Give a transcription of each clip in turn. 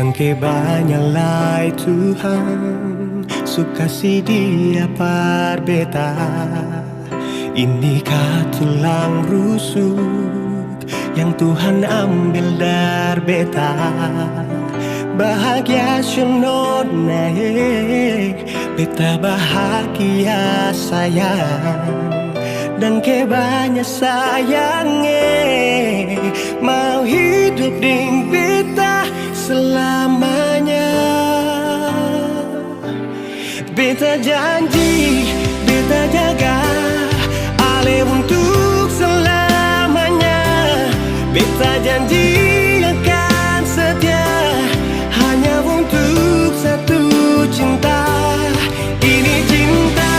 Dan kebanyakan Tuhan suka si dia par beta. Inikah tulang rusuk yang Tuhan ambil dari beta. Bahagia naik, beta bahagia sayang. Dan kebanyakan sayangnya mau hidup dengan beta selamanya. Beta janji, beta jaga ale untuk selamanya. Beta janji akan setia hanya untuk satu cinta. Ini cinta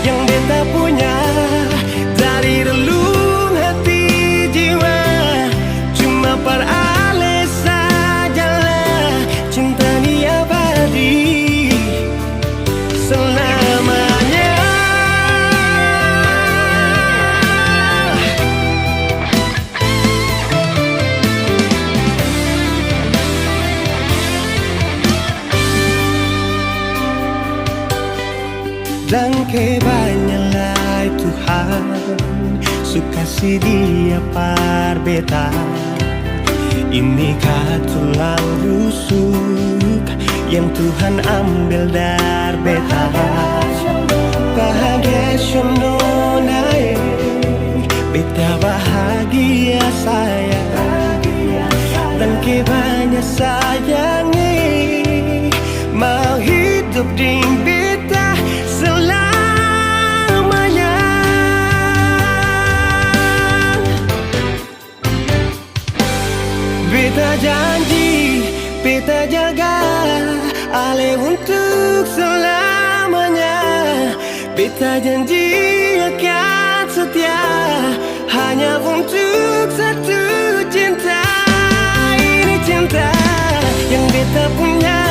yang beta punya dari relung hati jiwa. Cuma per ale sajalah cinta ni abadi selamanya. Dan kebanyakan Tuhan suka si dia par beta. Inikah tulang rusuk yang Tuhan ambil dari beta. Bahagia naik, beta bahagia sayang. Dan kebanyakan sayangnya mau hidup dengan beta selamanya. Beta janji, beta jaga ale untuk selamanya. Beta janji akan setia hanya untuk satu cinta. Ini cinta yang beta punya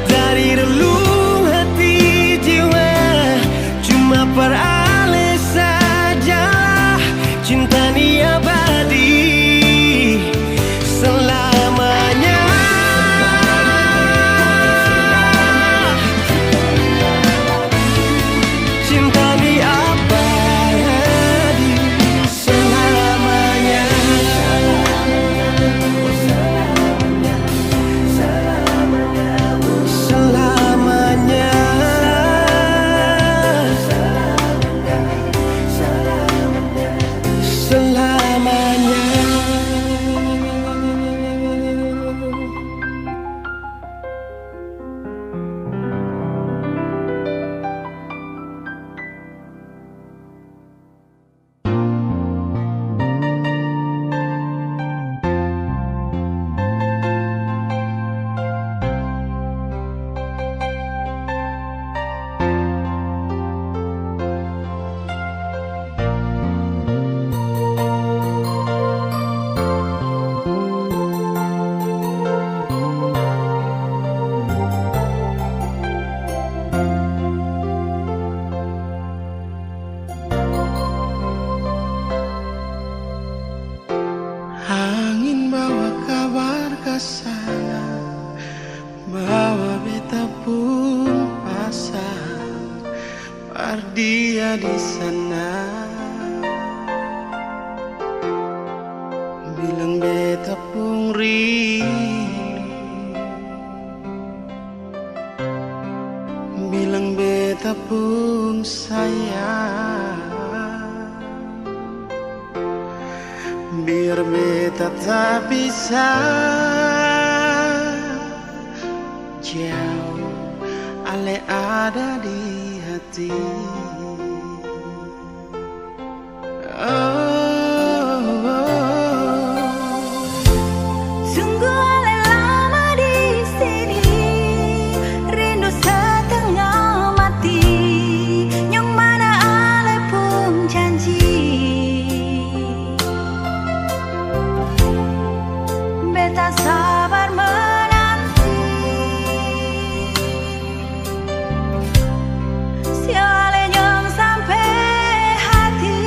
dari relung hati jiwa. Cuma per ale saja cinta ni abadi selamanya. Cinta ni abadi selamanya. Selamanya. Selamanya. Angin bawa kabar ke sana, bawa beta pun pasang par dia di sana. Bilang beta pun rindu, bilang beta pun sayang. Biar beta tak bisa jauh, ale ada di hati. Sungguh ale lama di sini, rindu setengah mati. Yang mana ale pun janji beta sabar menanti. Siale yang sampai hati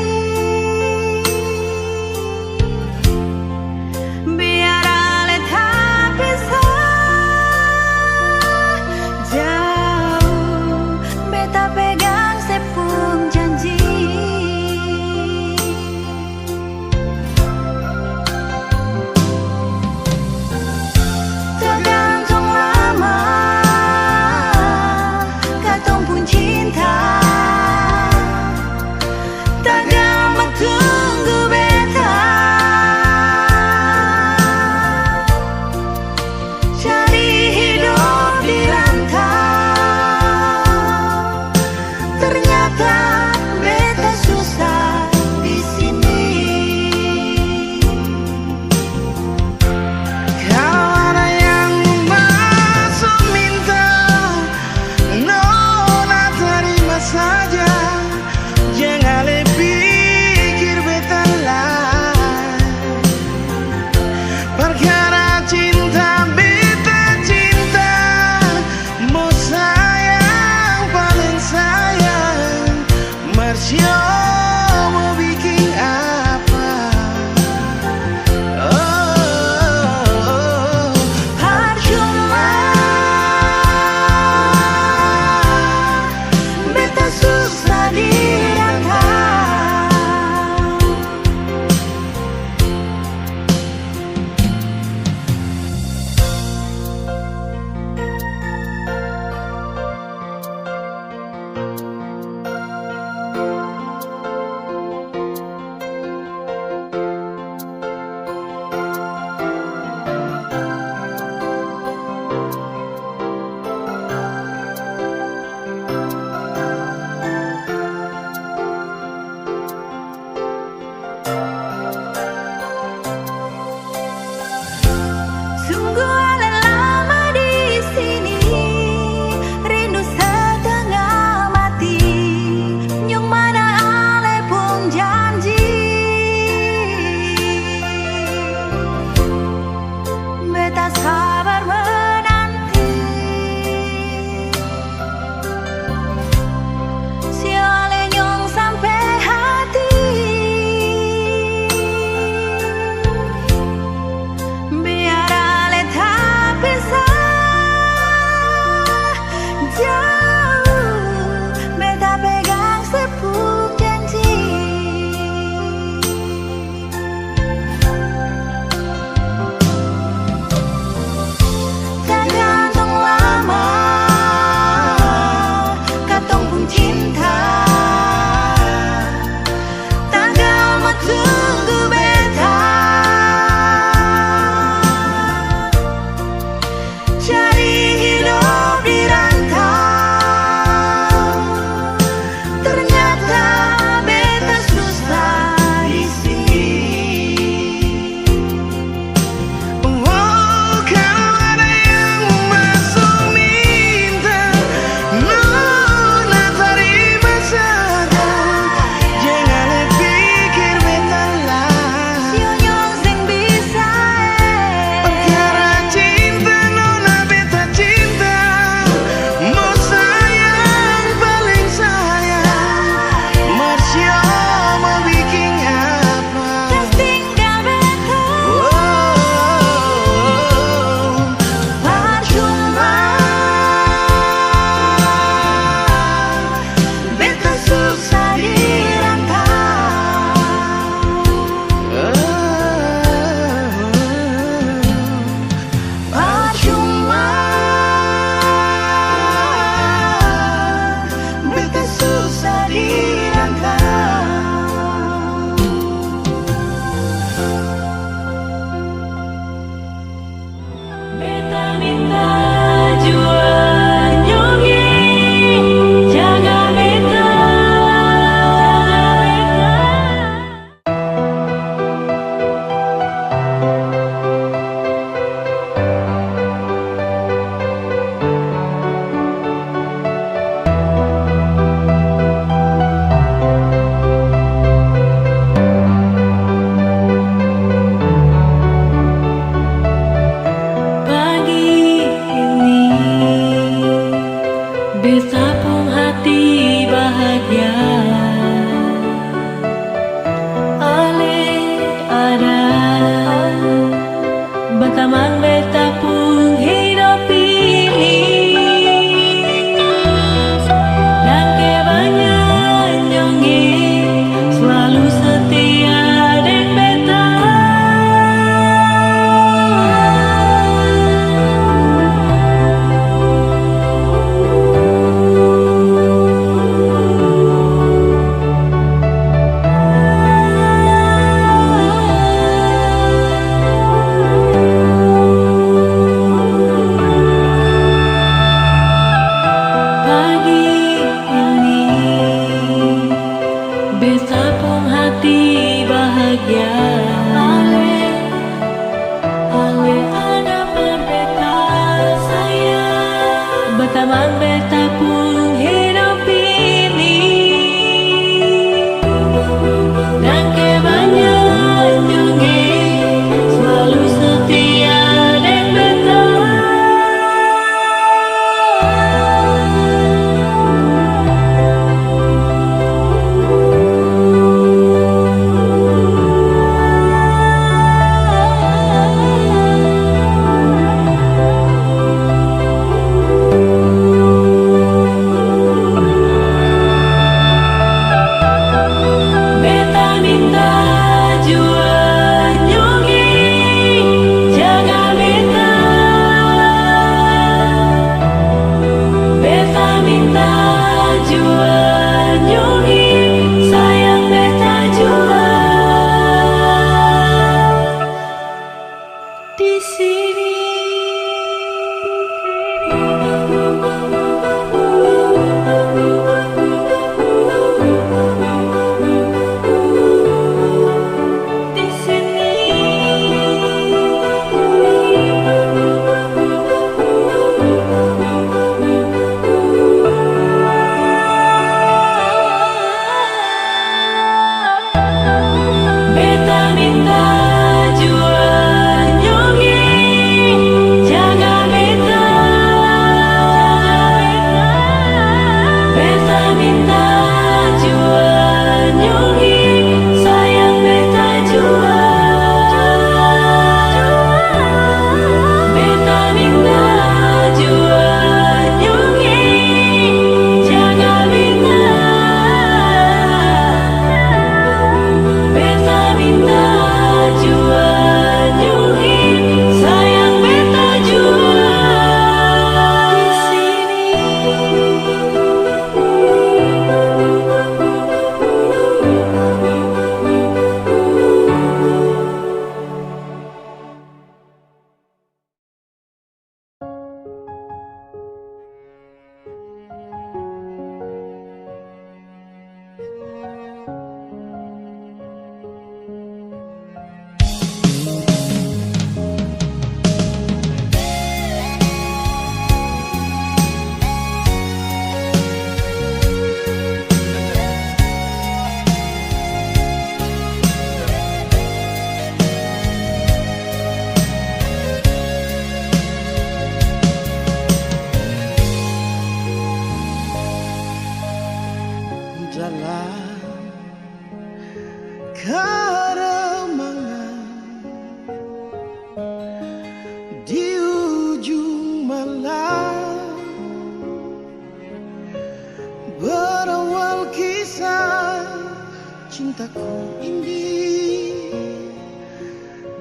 mataku ini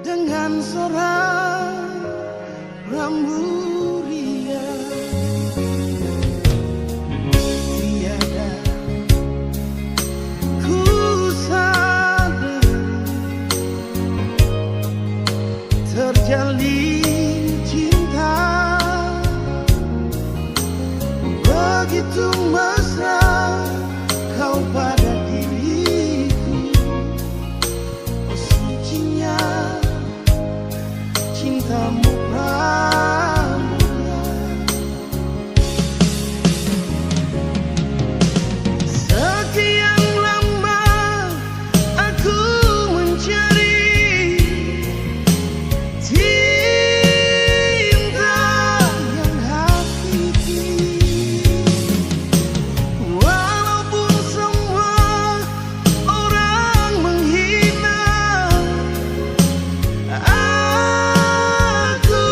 dengan sorak rambu riang. Tiada ku sadar terjalin cinta begitu mesra kau pada diriku. Oh sucinya cintamu pramila. Sekian lama aku mencari cinta yang hakiki. Walaupun semua orang menghina, aku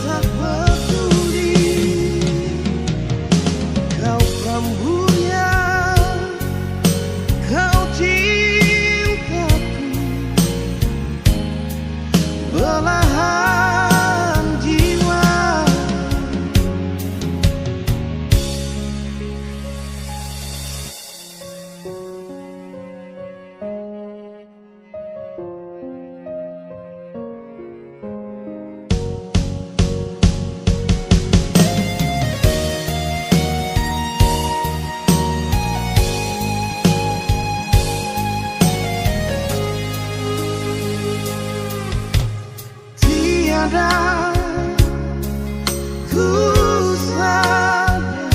tak peduli. Kau prambunya, kau cintaku, belahan jiwa. Tiada ku sadar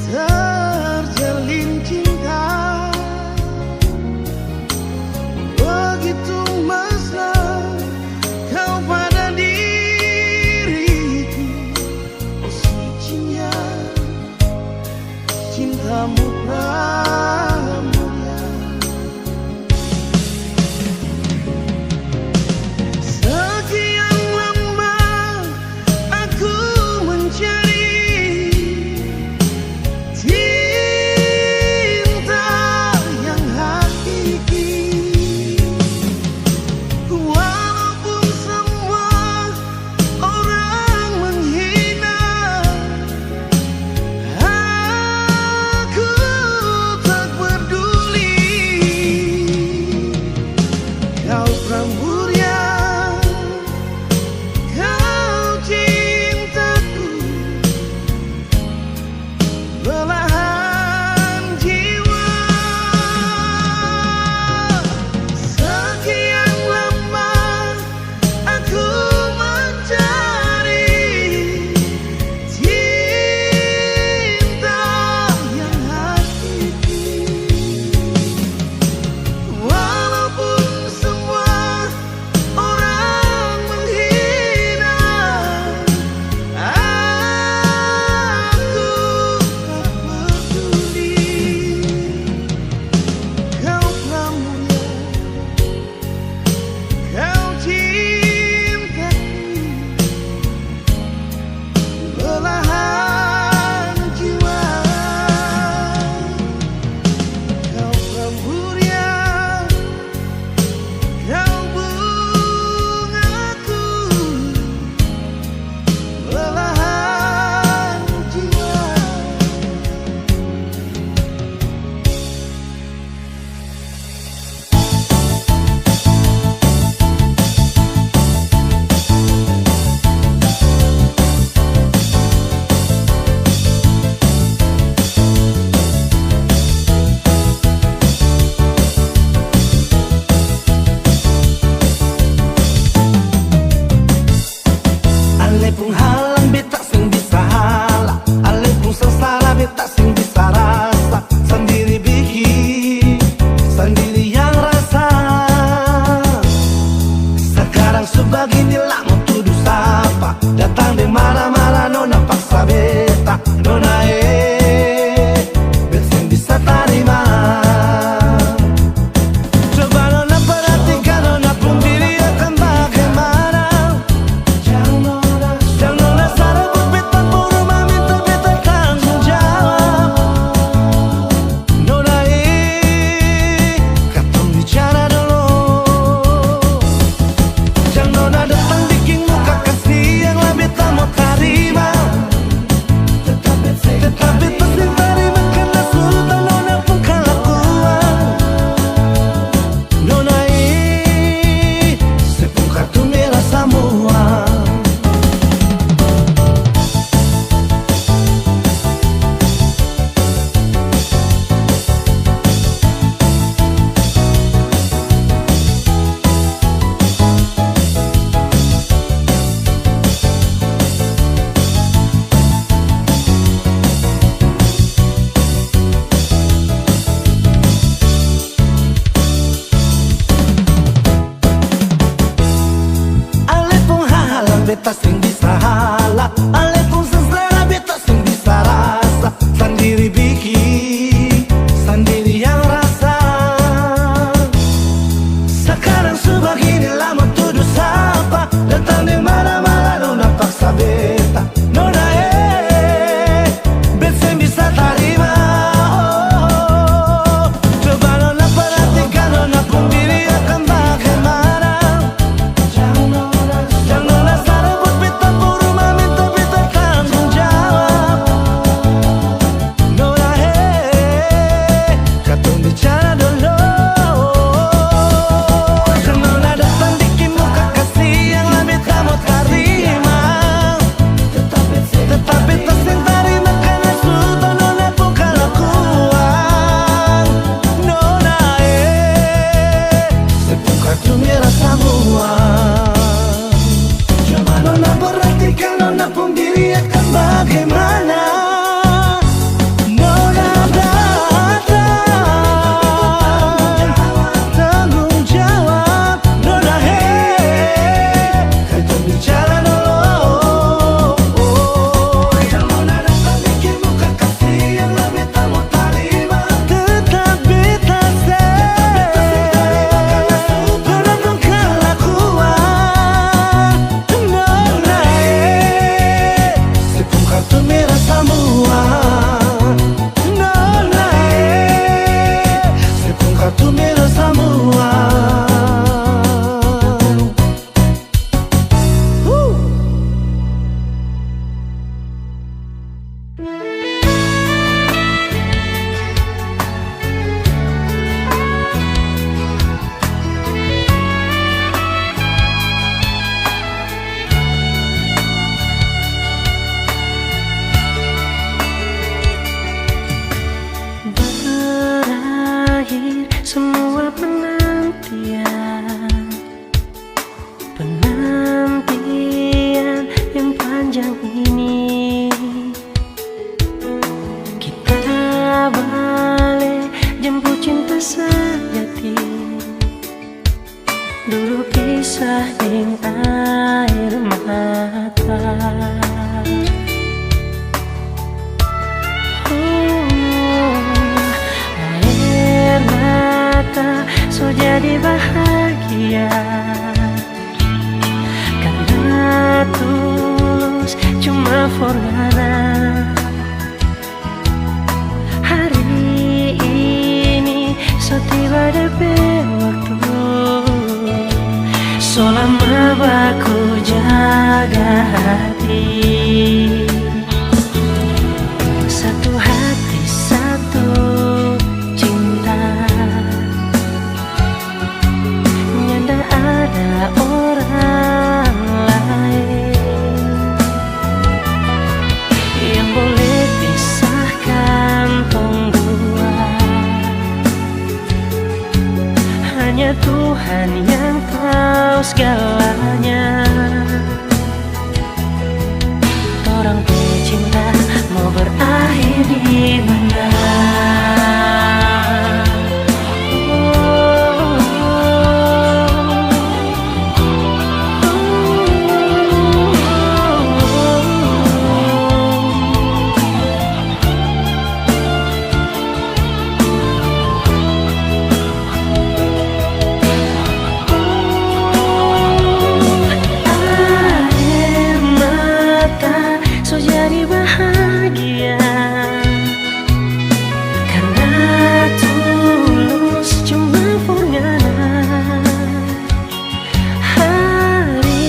terjalin cinta begitu mesra kau pada diriku. Oh sucinya cintamu pramila. beta sing bisa halah. Ale pun selera beta sing bisa rasa. Sendiri bikin, sendiri yang rasa. Sekarang sebegini lama tuduh sapa. Datang di mana-mana nona paksa beta. Nona beta sing bisa terima. Oh, coba nona perhatikan nona pun diri akan bagaimana. Jangan nona sarebut beta puru minta beta tanggung jawab. Nona katong bicara dulu. Nona datang bikin muka kasih yang lah beta mau terima. Tetap beta sing terima karena sudah nona pun kelakuan. Nona sepung kartu merah semua. Coba nona perhatikan nona pun diri akan bagaimana. Nona datang tanggung jawab. Nona kita bicara dulu. Nona datang bikin muka kasih yang lah beta mau terima. Tetap beta nona pun kelakuan. Nona sepung kartu merah semua. Nona sepung kartu merah semua. Berakhir semua penantian, penantian yang panjang ini. Kita balik jemput cinta sejati. Dulu kisah yang air mata. Air mata so jadi bahagia karena tulus cuma forgana. Hari ini so tiba DP waktu. Selama baku jaga hati. Satu hati, satu cinta. Nyanda ada orang lain yang boleh pisahkan tong dua. Hanya Tuhan yang tahu segalanya. Orang cinta mau berakhir di mana? Air mata so jadi bahagia karena tulus cuma forgana. Hari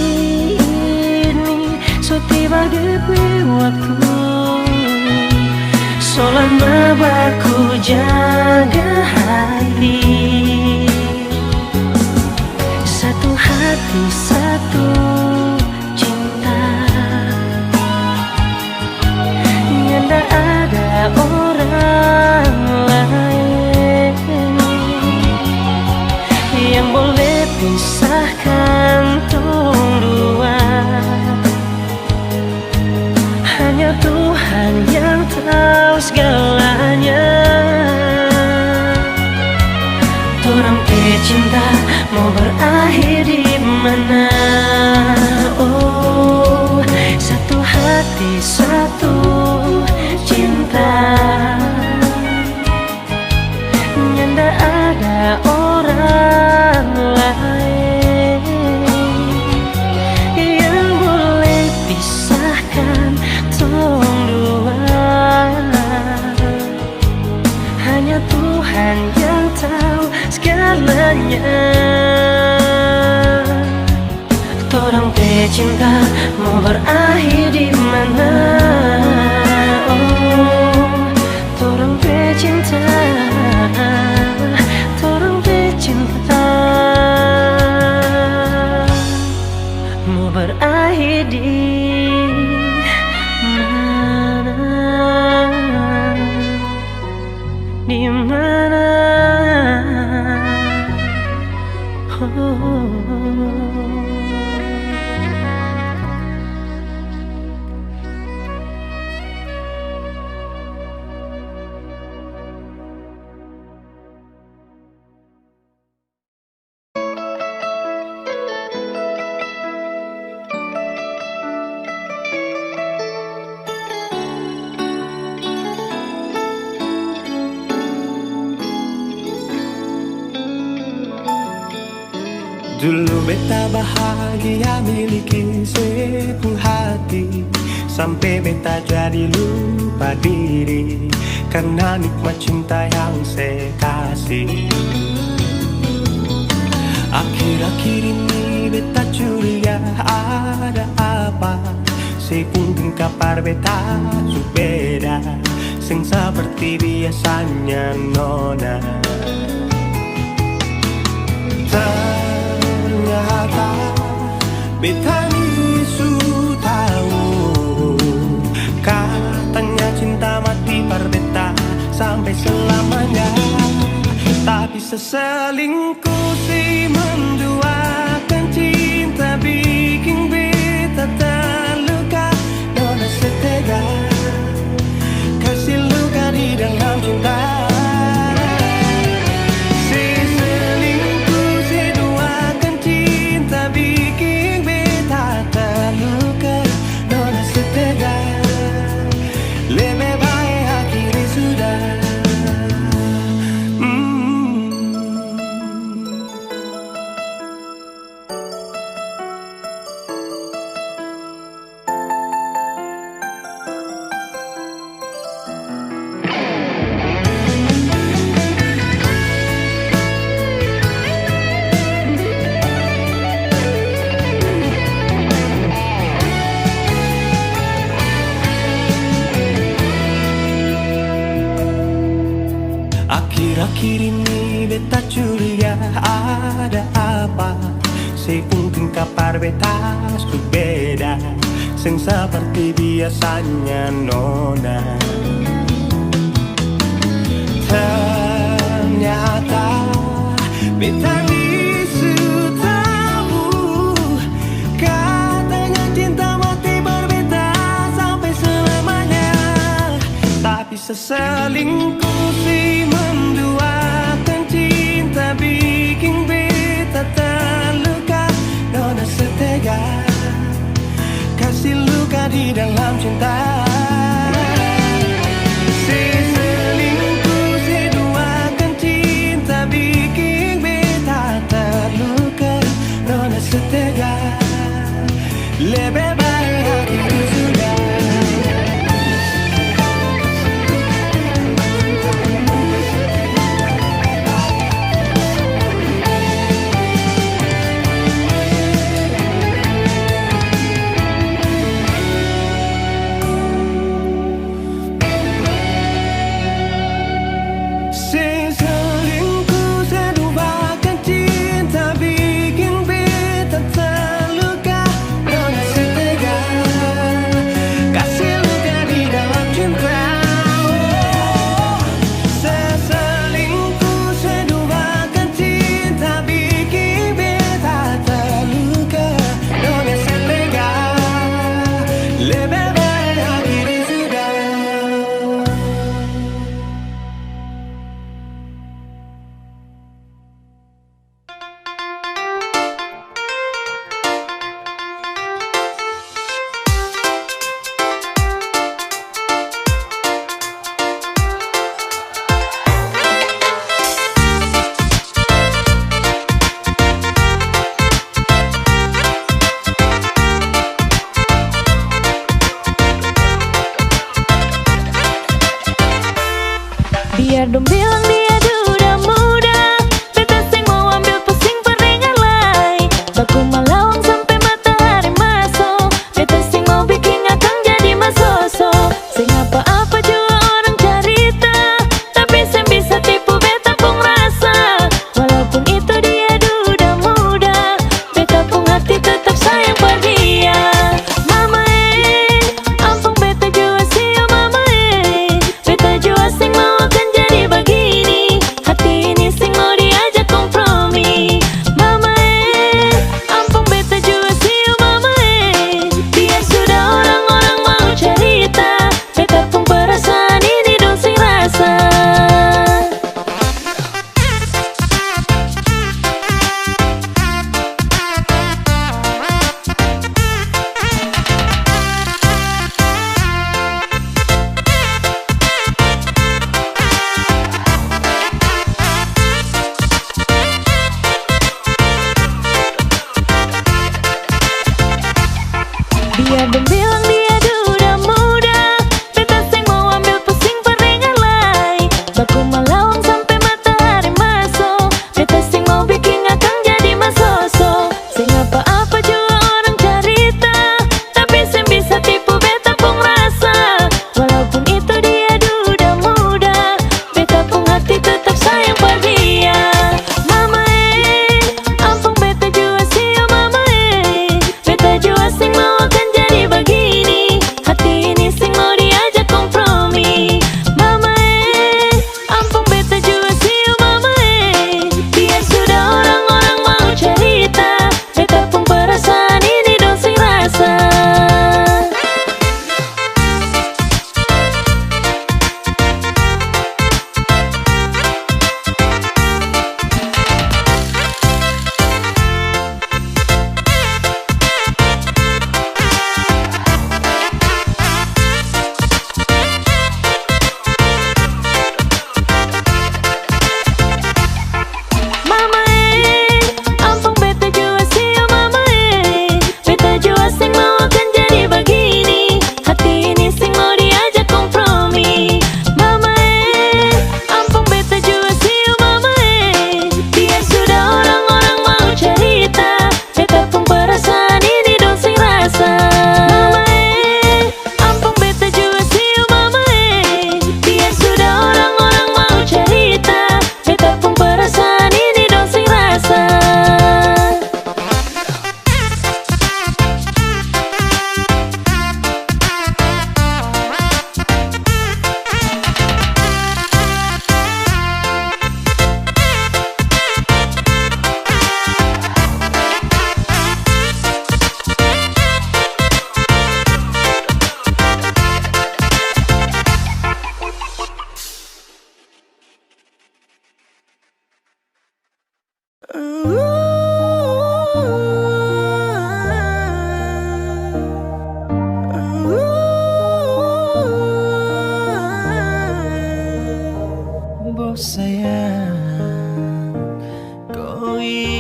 ini so tiba DP waktu. Selama baku jaga hati. Satu hati, satu cinta. Nyanda ada orang lain yang boleh pisahkan tong dua. Hanya Tuhan yang tahu segalanya. Orang cinta mau berakhir di mana? Oh. di satu cinta. Nyanda ada orang lain yang boleh pisahkan tong dua. Hanya Tuhan yang tahu segalanya. Torang pe cinta mau berakhir di mana? Oh, torang pe cinta, torang pe cinta mau berakhir di mana? Di mana? Oh. Dulu beta bahagia miliki sepenuh hati, sampai beta jadi lupa diri karena nikmat cinta yang saya kasih. Akhir-akhir ini beta curiga ada apa, saya pun kapar beta beda, sing seperti biasanya nona. Ternyata beta ni su tahu, katanya cinta mati par beta sampai selamanya. Tapi seselingkuh si menduakan cinta bikin beta terluka. Nona setega kasih luka di dalam cinta. Akhir-akhir ini beta curiga ada apa, saya pun kapar beta beda, sing seperti biasanya nona. Ternyata beta ni su tahu, katanya cinta mati berbeda sampai selamanya. Tapi seselingkuh si menduakan cinta bikin beta terluka. Nona setega kasih luka di dalam cinta. Seselingkuh si duakan cinta bikin beta terluka. Nona setega lebih baik aku sudah. Cinta bikin beta terluka. Nona setega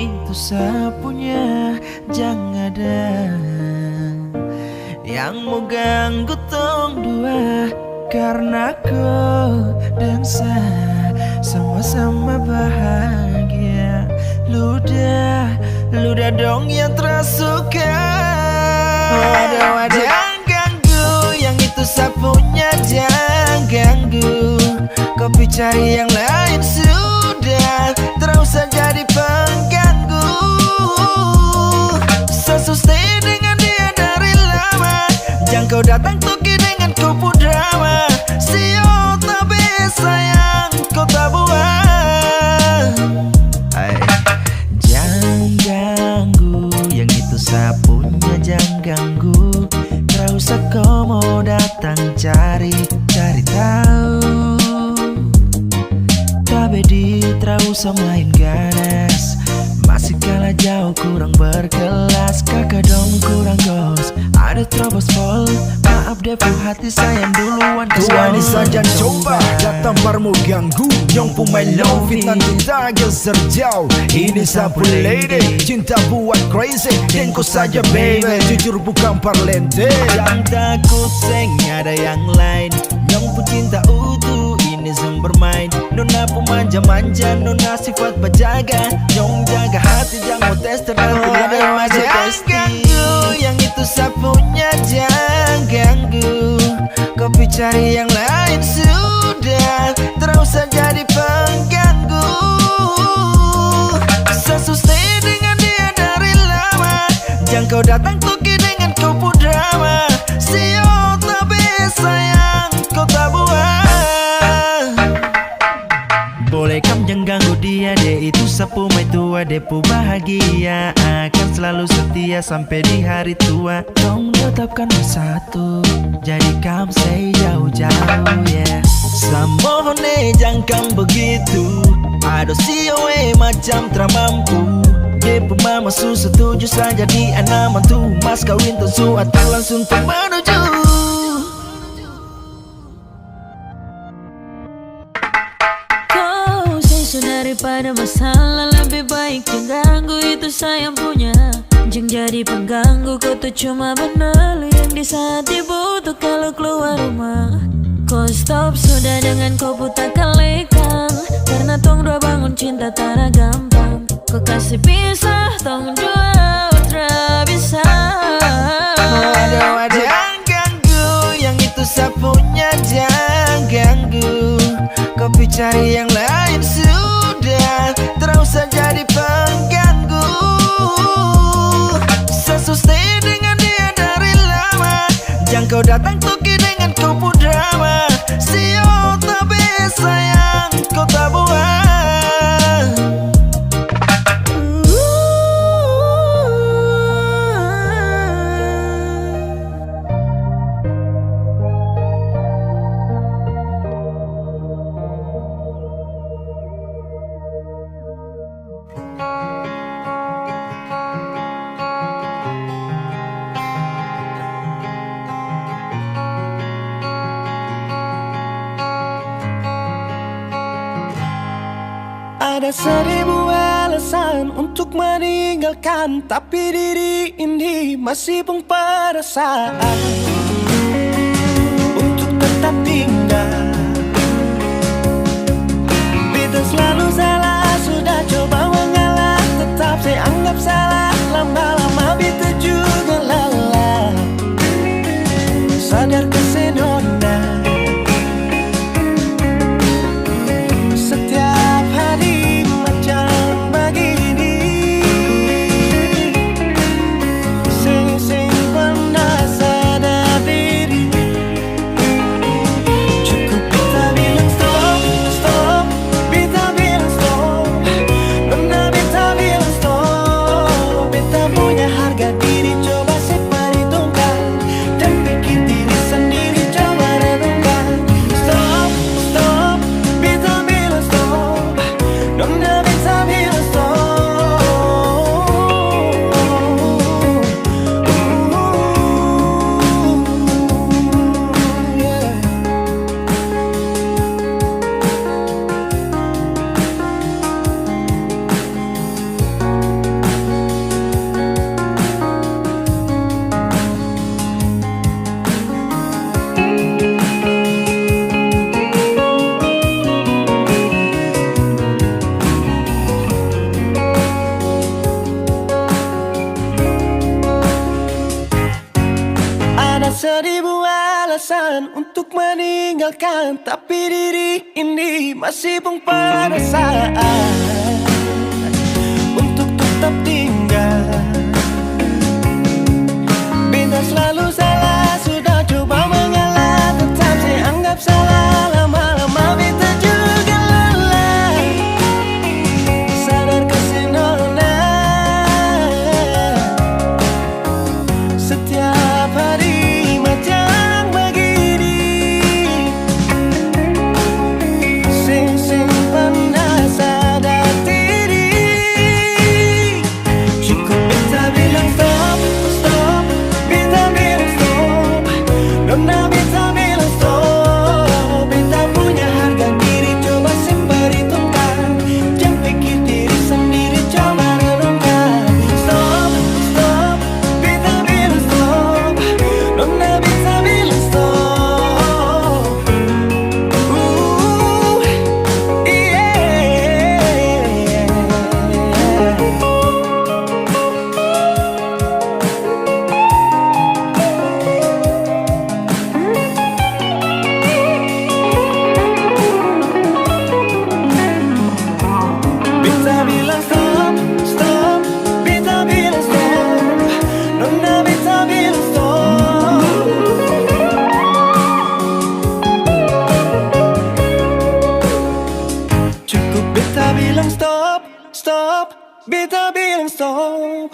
itu sapunya jangan ada yang mau ganggu tong dua, karena kau dan saya sama-sama bahagia. Ludah dong yang tersuka. Jangan ganggu yang itu sapunya, jangan ganggu. Kopi cari yang lain sudah, terus saja jadi pengganggu. Sesustain dengan dia dari lama, jangan kau datang toki dengan kupu drama. Sio tapi sayang kau tak buat. Jangan ganggu yang itu sapunya, jangan ganggu. Gak usah kau mau datang cari tahu. Tapi tak usah main ganas, masih kalah jauh kurang berkelas. Kakak dong kurang gos, ada terobos pol. Maaf depu hati sayang duluan. Tuan saja coba datang parmu ganggu. Yang pemain low fit nanti tak geser jauh. Ini sapu lady, cinta buat crazy. Tengok saja baby, jujur bukan parlente. Jangan takut seng ada yang lain. Yang pecinta utuh ini sem bermain. Nona pemanja-manja, nona sifat berjaga. Yang jaga hati jangan mau tester nanti ada maju testi. Ganggu yang itu sapunya, jangan ganggu. Kopi cari yang lain sudah, terus saja jadi pengganggu. Sesustain dengan dia dari lama, jangan kau datang toki dengan kupu drama. Sio tapi sayang kau tak buat. Boleh kam jangan ganggu dia itu sapu mai tua. Depu bahagia akan selalu setia sampai di hari tua. Tong tetapkan bersatu, jadi kam say jauh-jauh yeah. Samohone jangan begitu, aduh sioe macam teramampu. Depu mama su setuju saja di anak mantu. Mas kawin tentu atau langsung tuh menuju. Daripada masalah lebih baik jangan ganggu itu sayang punya. Jangan jadi pengganggu, kau tuh cuma benar yang di saat dibutuh kalau keluar rumah. Kau stop sudah dengan kau buta kalikan, karena tong dua bangun cinta tara gampang. Kau kasih pisah tong dua utra bisa. Jangan ganggu yang itu sapunya, jangan ganggu. Kopi cari yang lain sudah, terus saja jadi pengganggu. Sesustain dengan dia dari lama, jangan kau datang toki dengan kupu drama. Sio tapi sayang kau tak buat. Ada seribu alasan untuk meninggalkan, tapi diri ini masih pun perasaan untuk tetap tinggal. Beta selalu salah, sudah coba mengalah, tetap saya anggap salah. Lama-lama beta juga lelah. Sadar kesenona setiap hari macam begini. Sing-sing pernah sadar diri. keputusan untuk meninggalkan, tapi diri ini masih pun pada saat untuk tetap tinggal. Bintang selalu salah, sudah coba mengalah, tetap saya anggap salah. Lama-lama beta juga lelah. Sadar kasih nona, setiap hari macam begini. Sing pernah sadar diri. Cukup beta bilang stop, stop. Beta bilang stop. Nona beta bilang stop. Beta punya harga diri, coba perhitungkan. Jangan pikir diri sendiri, coba renungkan. Stop, stop. Beta bilang stop. Nona beta bilang stop. Beta bilang stop, stop. Beta bilang stop. Nona beta bilang stop. Cukup beta bilang stop, stop. Beta bilang stop.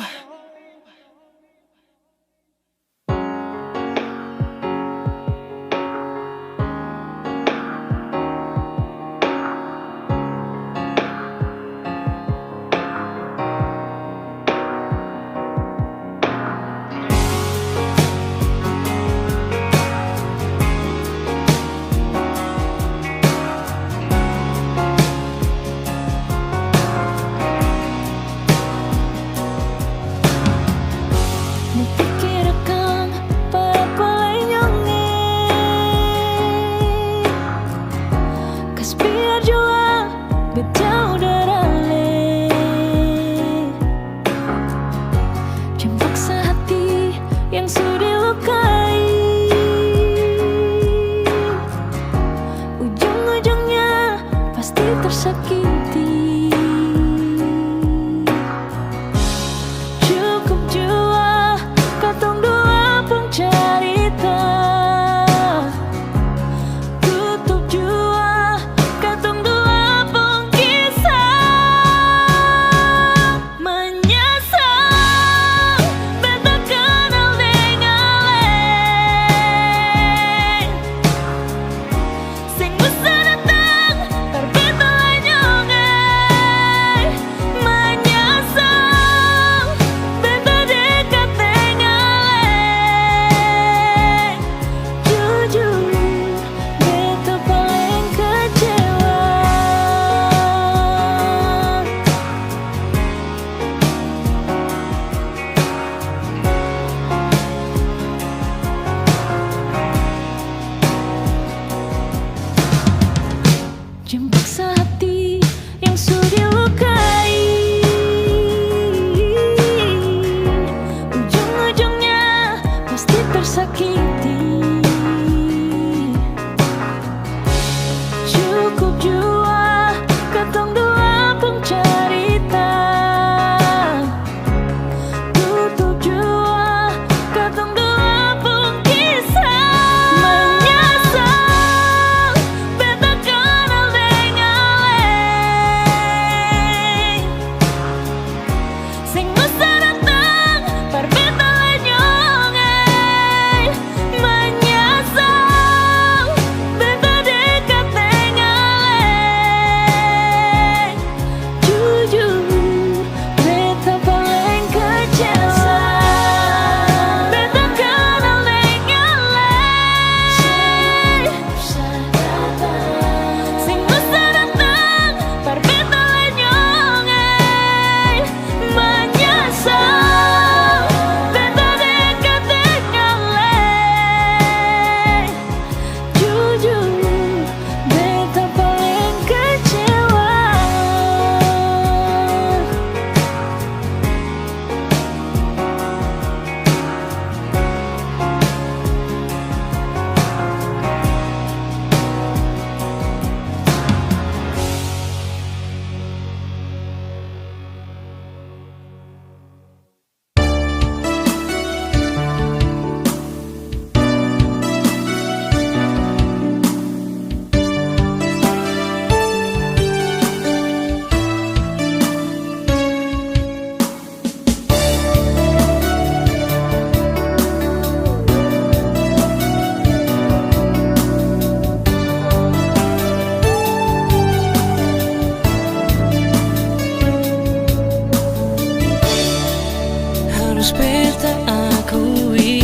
harus beta akui,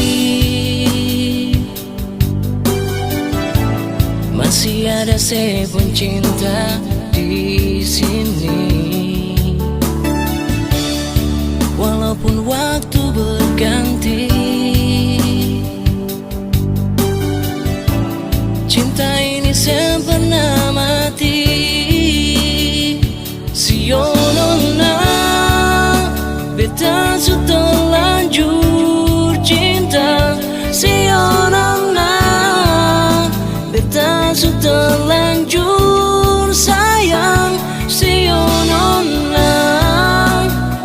masih ada sepun cinta di sini. Walaupun waktu berganti, cinta ini sempurna mati. Sionona, beta sudah lanjur cinta. Sionona, beta sudah lanjur sayang. Sionona,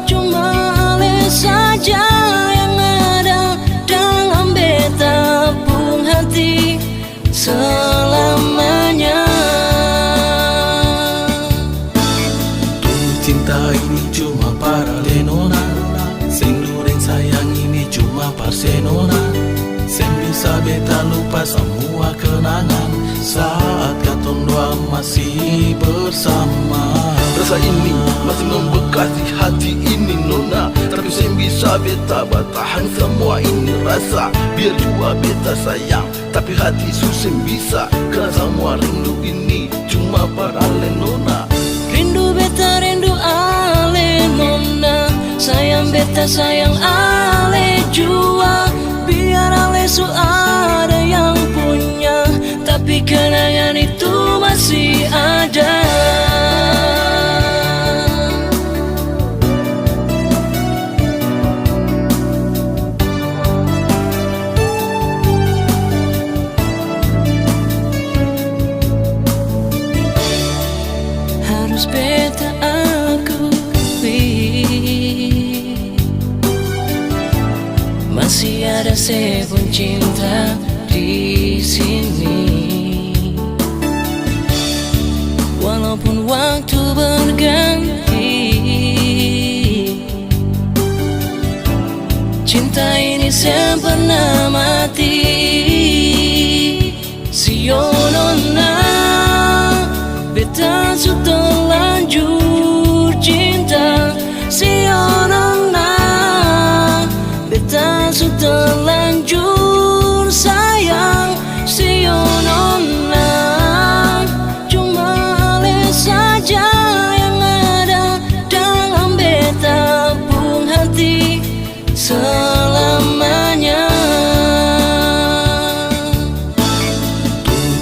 cuma ale saja yang ada dalam beta pun hati selamanya. Cinta ini cuma para lenona, sendu dan sayang ini cuma parsenona. Sen bisa beta lupa semua kenangan saat katong dua masih bersama. Rasa ini masih membekas di hati ini nona, tapi sen bisa beta bertahan semua ini rasa. Biar jua beta sayang, tapi hati susah bisa, karena semua rindu ini cuma para lenona. Rindu beta rindu ale nona, sayang beta sayang ale jua. Biar ale su ada yang punya, tapi kenangan itu masih ada. Harus beta akui, masih ada sepun cinta di sini. Walaupun waktu berganti, cinta ini sempurna mati. Sionona, beta sudah lanjur cinta. Sionona, beta sudah lanjur sayang. Sionona, cuma ale saja yang ada dalam beta pun hati selamanya.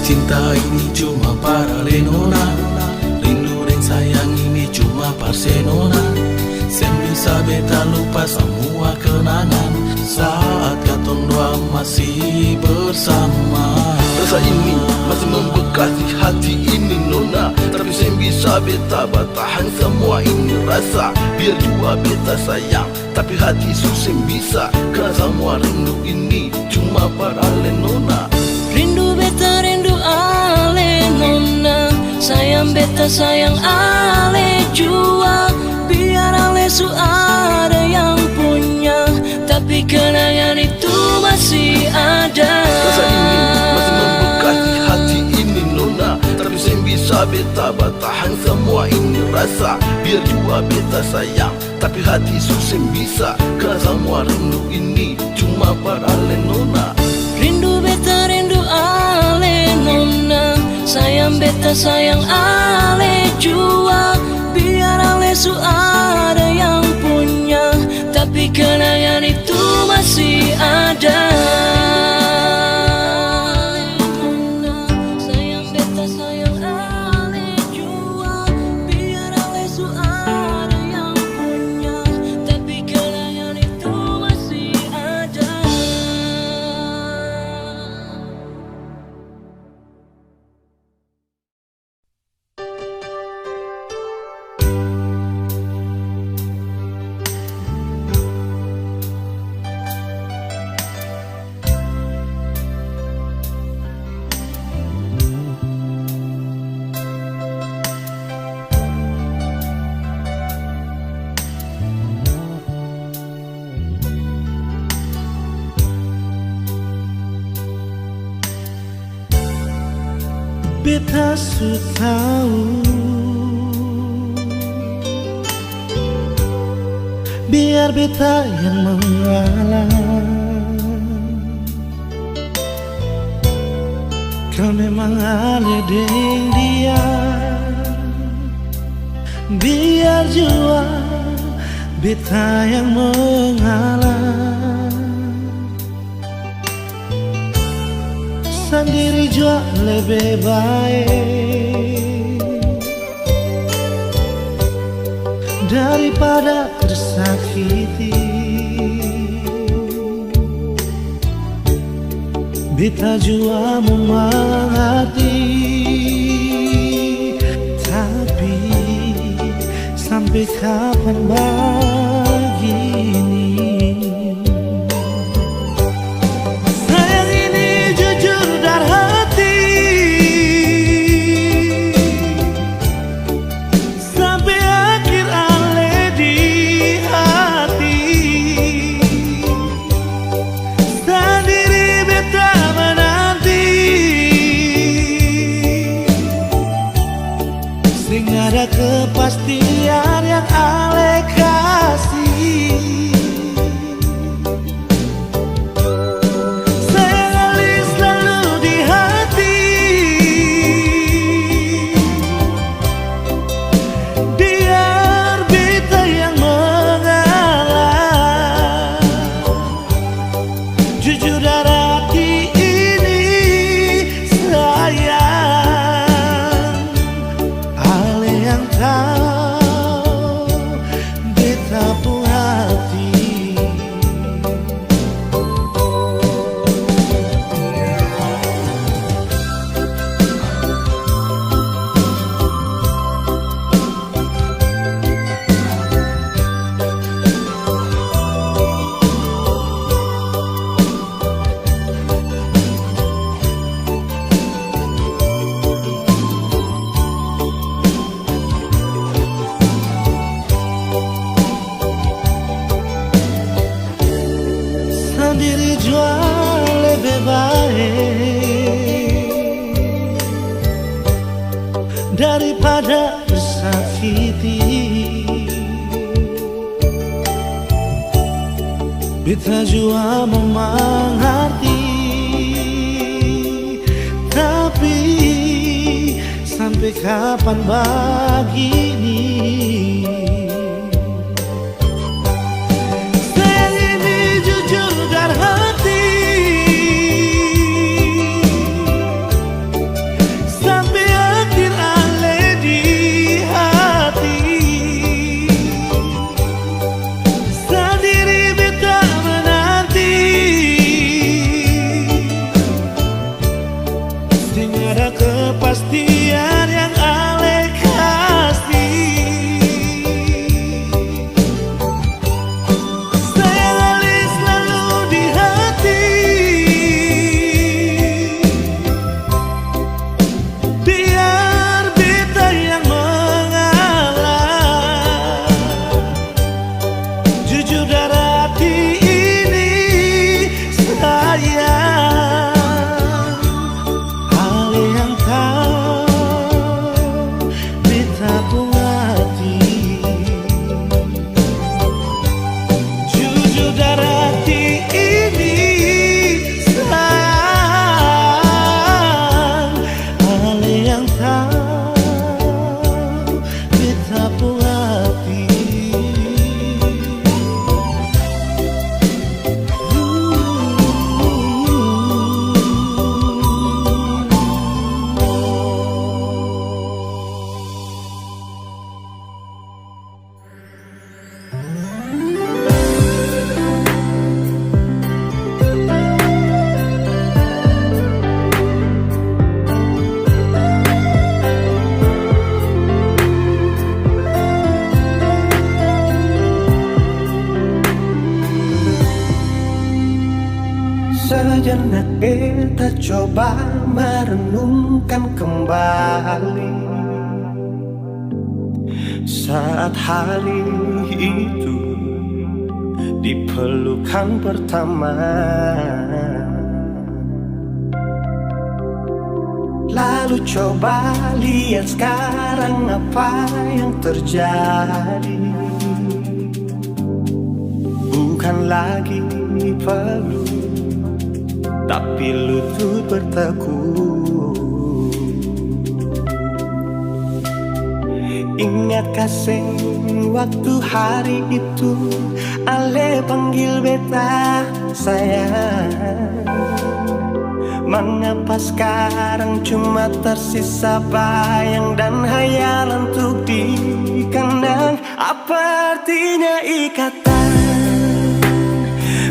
Cinta ini cuma para lenona, rindu dan sayang ini cuma parsenona. Sen bisa beta lupa semua kenangan saat katong dua masih bersama. Rasa ini masih membekas di hati ini nona, tapi sen bisa beta bertahan semua ini rasa. Biar jua beta sayang, tapi hati susah bisa, karena semua rindu ini cuma para lenona. Rindu beta rindu ale nona, sayang beta sayang ale jua. Biar ale su ada yang punya, tapi kenangan itu masih ada. Rasa ini masih membekas di hati ini nona, tapi sen bisa beta bertahan semua ini rasa. Biar jua beta sayang, tapi hati susah bisa, karena semua rindu ini cuma para lenona. Rindu beta rindu ale nona, sayang beta sayang ale jua. Biar ale su ada yang punya, tapi kenangan itu masih ada. Sayang beta sayang ale jua. Biar ale su ada yang punya, tapi kenangan itu masih ada. Beta su tahu biar beta yang mengalah. Kau memang ale deng dia, biar jua beta yang mengalah. Sendiri jua lebih baik daripada tersakiti. Beta jua mengerti, tapi sampai kapan begini? Sayang ini jujur dari hati, sampai akhir ale di hati. Sendiri beta menanti, sing ada kepastian yang ale kasih. Sayang ale selalu di hati, biar beta yang mengalah. Jujur dari hati ini sayang, ale yang tahu beta pun hati. Sendiri jua lebih baik daripada tersakiti. Beta jua mengerti, tapi sampai kapan begini? Sayang ini jujur dari hati, sampai akhir ale di hati. Sendiri beta menanti, sing ada kepastian yang ale kasih. Sayang ale selalu di hati, biar beta yang mengalah. Jujur dari hati ini sayang, ale yang tahu beta pun hati. Jujur dari hati ini sayang, ale yang tahu beta pun hati. Sejenak beta coba merenungkan kembali saat hari itu di pelukan pertama. Lalu coba lihat sekarang apa yang terjadi. bukan lagi perlu, tapi lutut bertekuk. Ingat kasih waktu hari itu Ale panggil beta sayang. Mengapa sekarang cuma tersisa bayang dan hayalan untuk dikenang? Apa artinya ikatan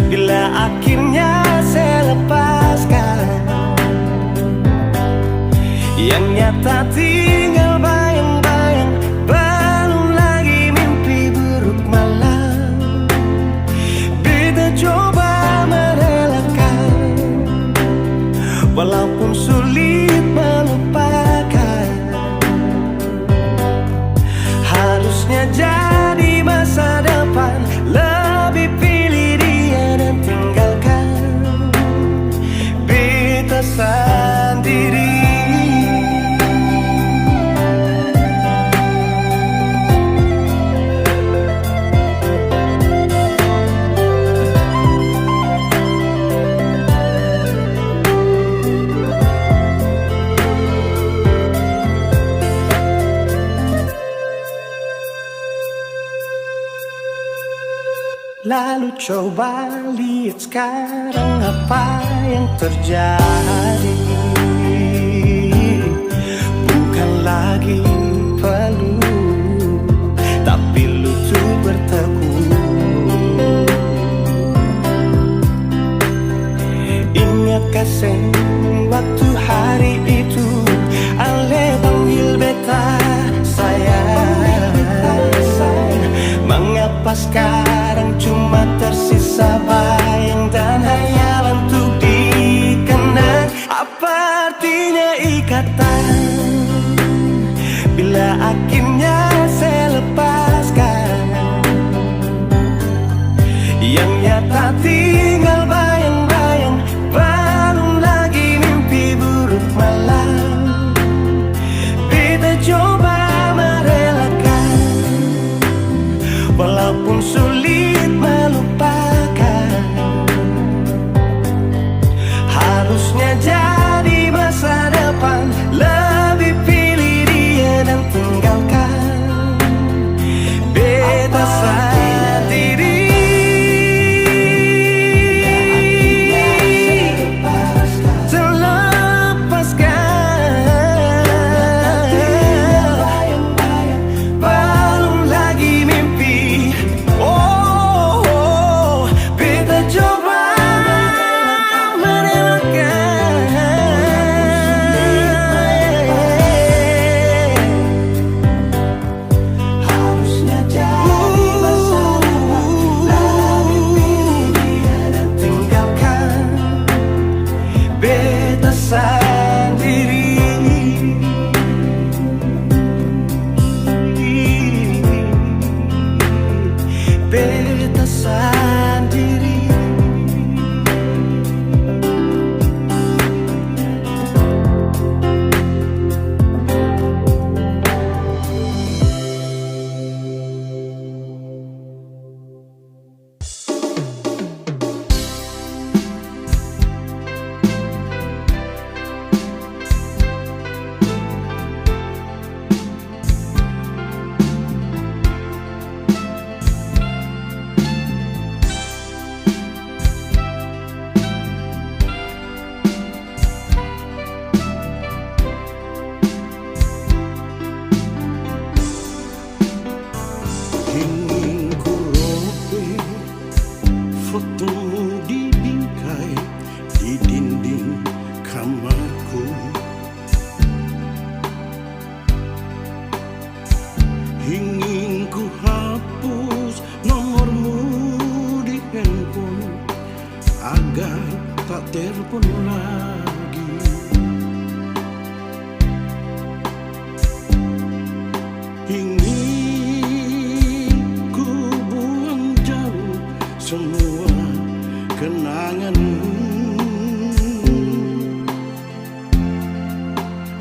bila akhirnya saya lepaskan? Yang nyata tinggal bayang-bayang, belum lagi mimpi buruk malam. Beta coba merelakan, walaupun sulit melupakan. Harusnya jadi masa depan, lebih pilih dia dan tinggalkan beta sendiri. Lalu coba lihat sekarang apa yang terjadi. Bukan lagi perlu, tapi lutut bertekuk. Ingat kasih waktu hari itu Ale panggil beta sayang. Mengapa sekarang cuma tersisa bayang dan hayalan untuk dikenang? Apa artinya ikatan bila akhirnya saya lepaskan? Yang nyata tinggal bayang-bayang, belum lagi mimpi buruk malam. Beta coba merelakan, walaupun sulit melupakan. Harusnya jadi masa depan, lebih pilih dia dan tinggalkan beta sendiri.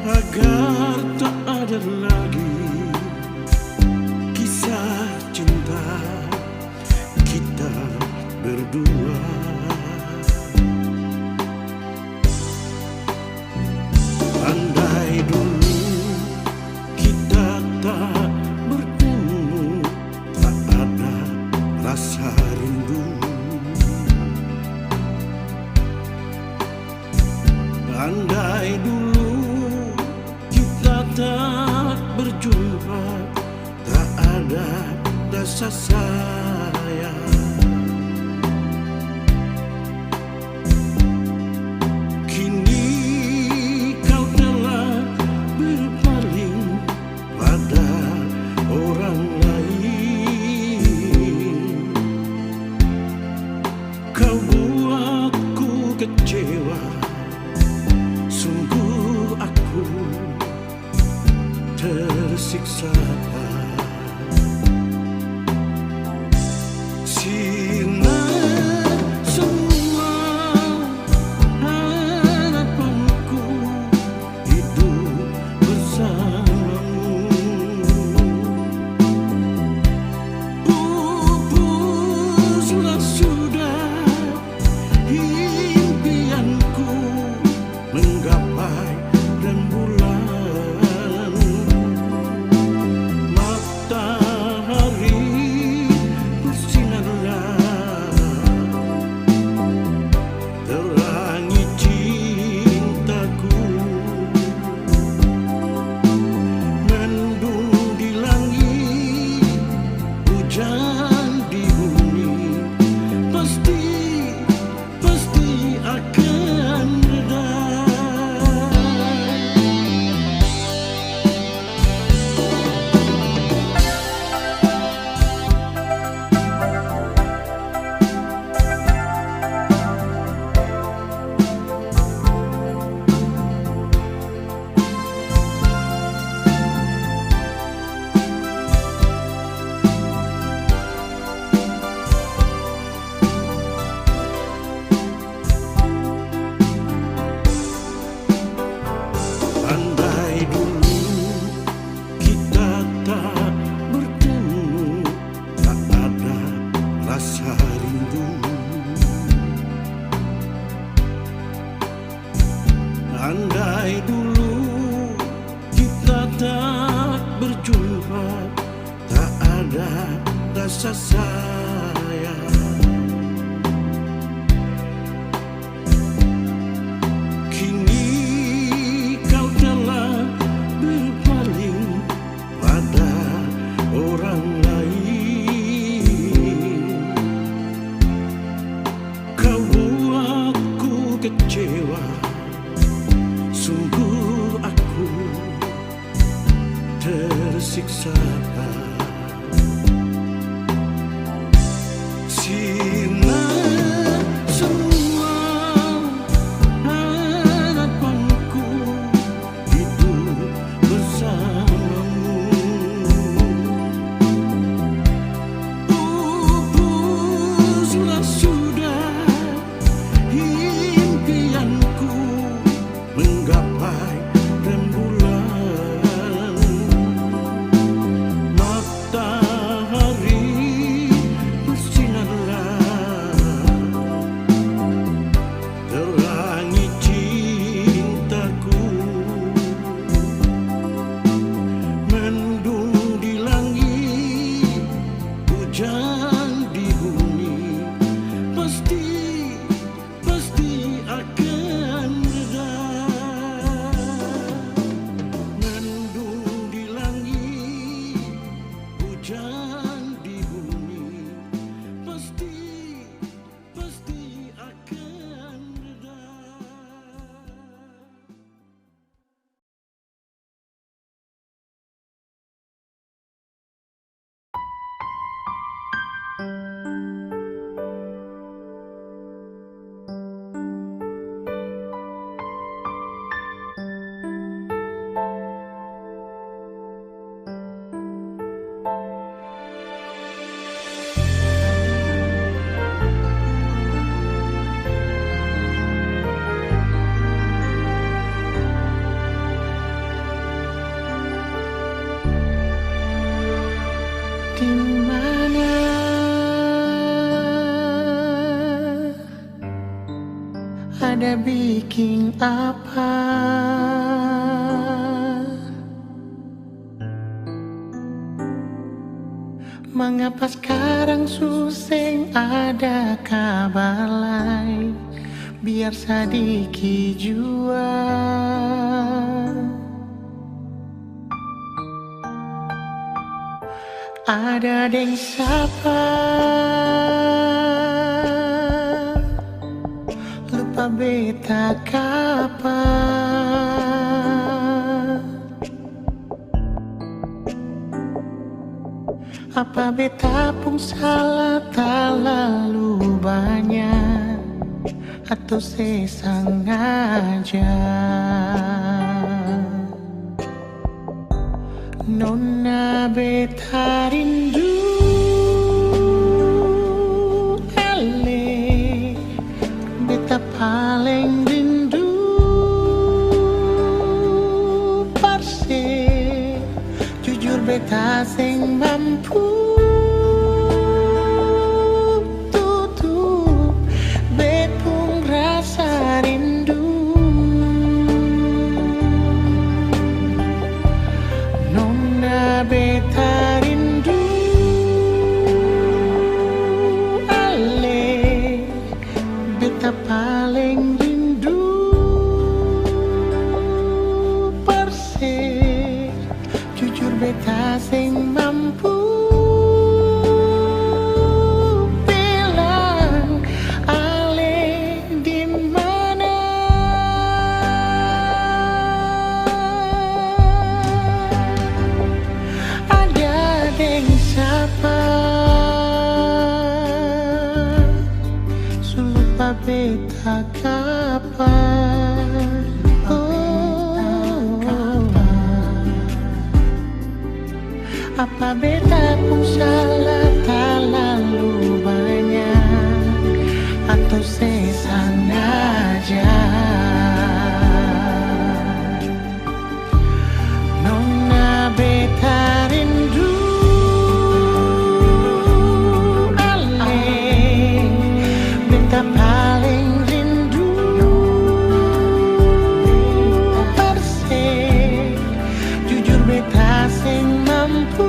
Agar tak ada lagi kisah cinta kita berdua. Andai dulu kita tak bertemu, tak ada rasa rindu. Andai dulu kita tak berjumpa, tak ada rasa sayang. Kini kau telah berpaling pada orang lain. Kau buatku kecewa, sungguh aku tersiksa. Sirna semua harapanku hidup bersamamu. Pupuslah sudah impianku menggapai rembulan. Matahari bersinarlah, terangi cintaku. Mendung di langit, hujan di bumi, pasti akan reda. Andai dulu kita tak bertemu, tak ada rasa rindu. Andai dulu kita tak berjumpa, tak ada rasa sayang. Kini kau telah berpaling pada orang lain. ada bikin apa? Mengapa sekarang suseng ada kabar lain? Biar sedikit jua ada deng siapa lupa beta kapa. Apa beta pun salah terlalu banyak atau sesengaja? Nona beta rindu ale, beta paling rindu parse. Jujur beta sing mampu tutup bepung rasa rindu. Nona beta rindu ale, beta paling rindu perse. Jujur beta sing mampu bilang ale di mana. Ada deng siapa sulupa beta kapan? Apa beta pun salah terlalu banyak atau sesengaja? Nona beta rindu ale, beta paling rindu perse. Jujur beta sing mampu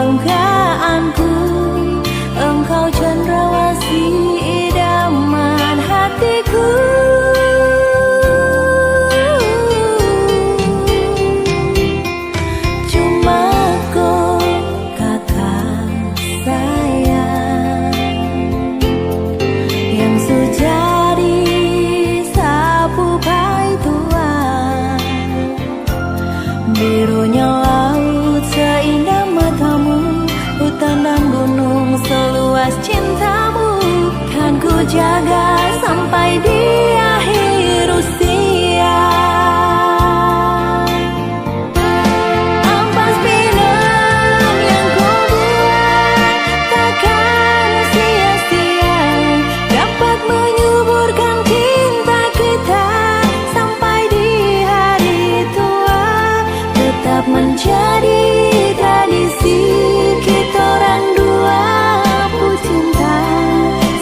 kebanggaanku. Engkau cendrawasih idaman hatiku. Cuma kau kakak sayang yang sejadi sapu pai tua. Birunya laut seindah matamu, hutan dan gunung seluas cintamu. Kan ku jaga sampai di akhir usia. Ampas pinang yang kau buat takkan sia-sia, dapat menyuburkan cinta kita sampai di hari tua. Tetap menjadi tradisi kita orang dua pecinta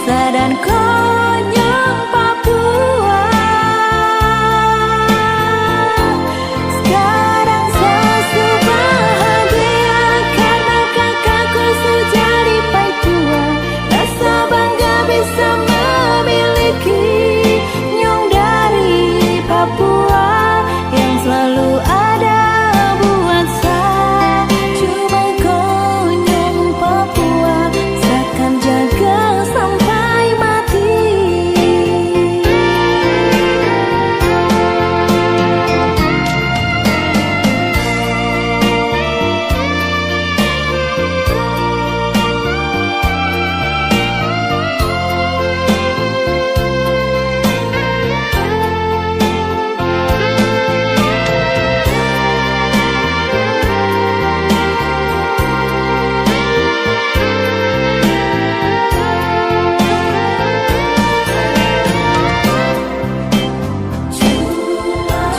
Sa dan Konyong Papua. Sekarang Sa bahagia karena kakakku sudah di pai tua. Rasa bangga bisa memiliki Nyong dari Papua yang selalu ada buat Sa. Cuma Konyong Papua, Sa akan jaga sampai mati.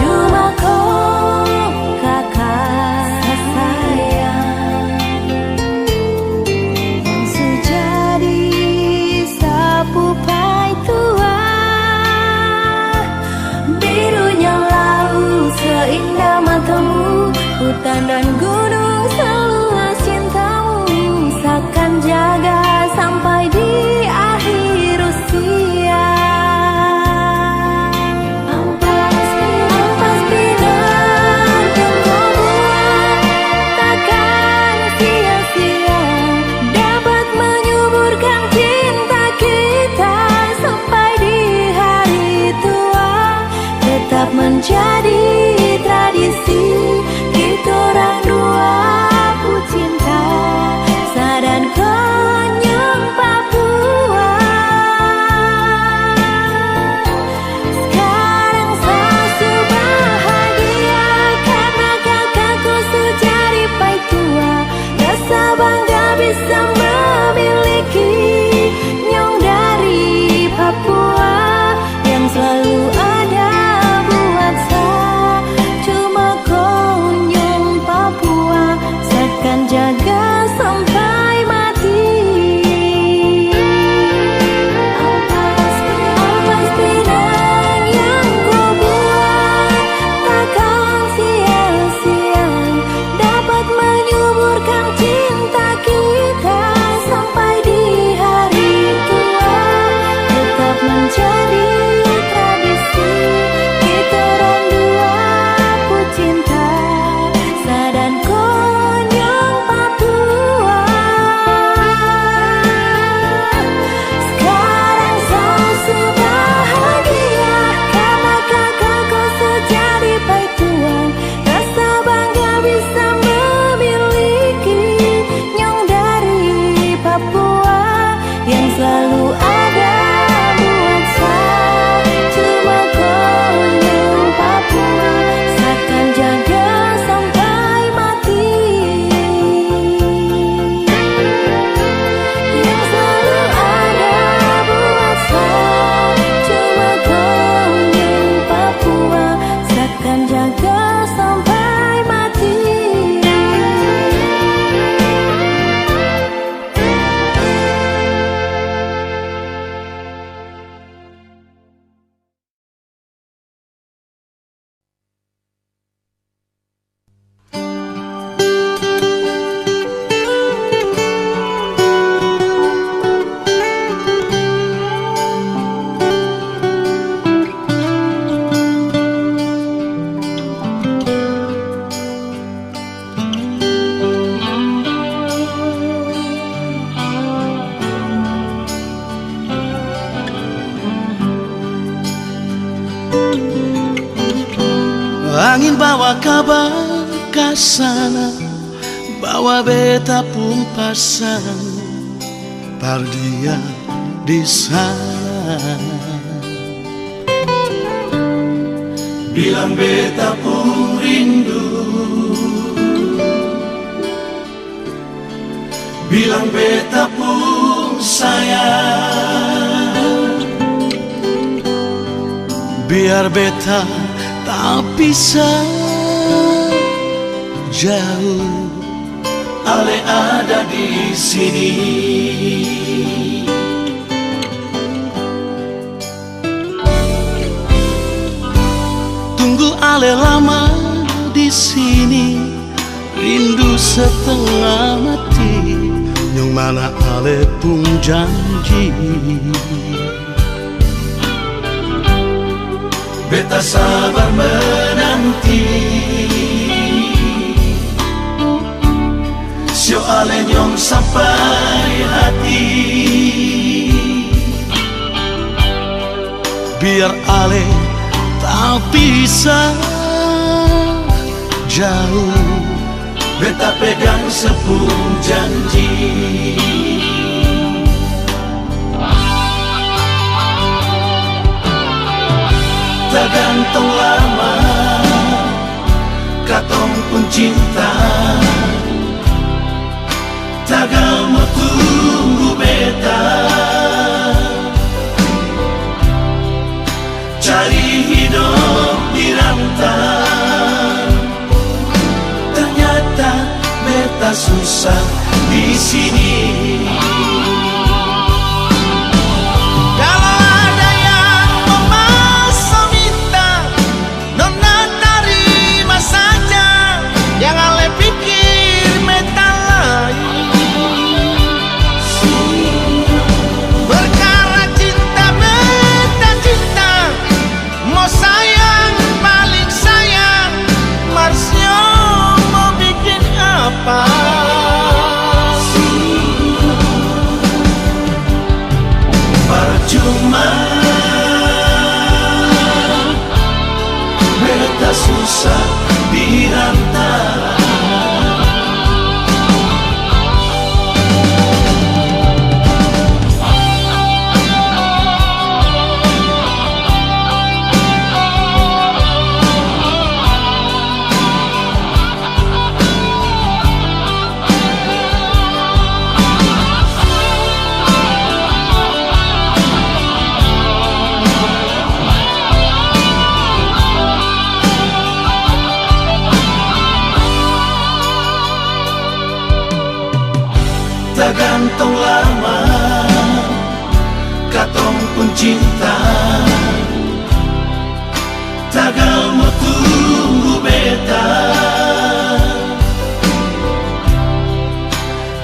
Cuma kau kakak sayang yang sejadi sapu pai tua. Birunya laut seindah matamu, hutan dan gunung seluas cintamu. Sa akan jaga sampai di akhir usia. Ampas pinang yang kau buat takkan sia-sia, dapat menyuburkan cinta kita sampai di hari tua. Tetap menjadi tradisi kita orang dua pecinta Sa dan Konyong Papua. Sekarang Sa bahagia karena kakakku sudah di pai tua. Rasa bangga bisa memiliki Nyong dari Papua yang selalu ada buat Sa. bawa kabar ke sana, bawa beta pun pasang par dia di sana. Bilang beta pun rindu, bilang beta pun sayang, biar beta tak bisa jauh, ale ada di sini. Tunggu ale lama di sini, rindu setengah mati, yang mana ale pun janji. Beta sabar menanti, sio ale nyong sampai hati, biar ale tak bisa jauh, beta pegang sepung janji. Tak gantung lama, katong pun cinta, tak mau tunggu beta, cari hidup di rantau. Ternyata beta susah di sini. Percuma beta susah dirantau. Tak gantung lama, katong pun cinta, tak mau tunggu beta,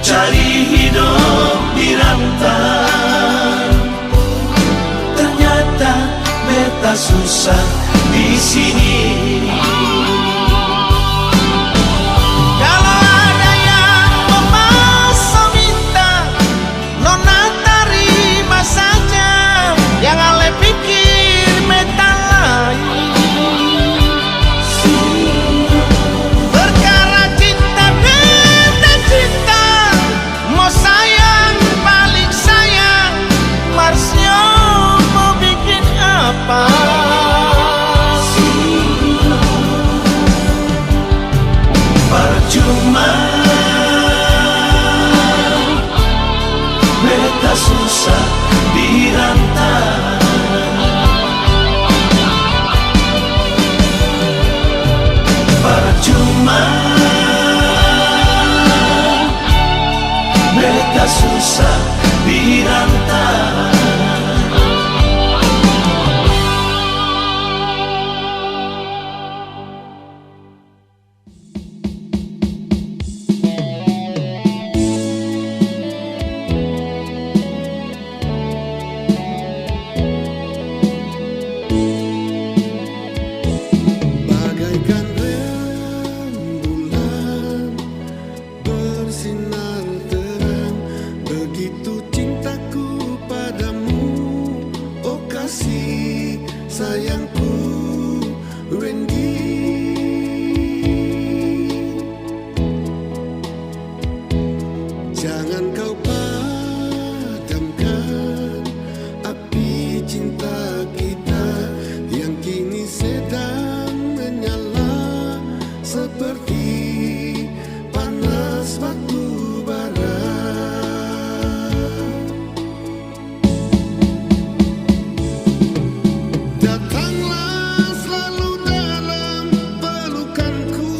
cari hidup di rantau. Ternyata beta susah di sini. Percuma beta susah dirantau. Percuma beta susah dirantau. Bagaikan rembulan bersinar terang, begitu cintaku padamu, oh kasih sayangku Randy. Jangan kau padamkan api cinta kita yang kini sedang menyala seperti panas batu bara. Datanglah selalu dalam pelukanku,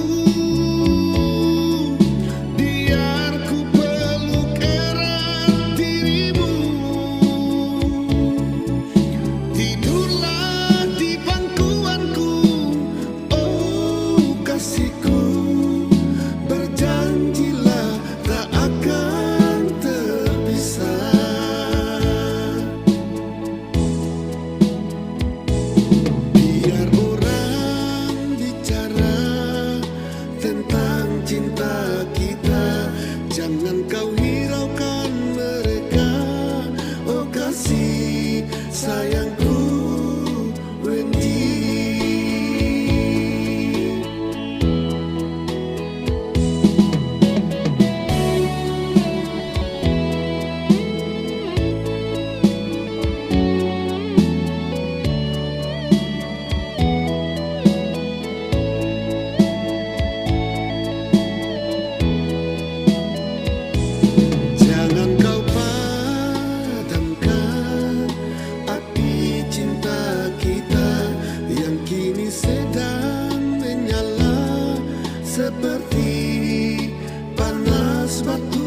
biar ku peluk erat dirimu. Tidurlah di pangkuanku, oh kasihku. Berjanjilah tak akan terpisah. Biar orang bicara tentang cinta kita, jangan kau hiraukan mereka. Oh kasih sayangku Wendy. Jangan kau padamkan api cinta kita yang kini sedang menyala seperti panas batu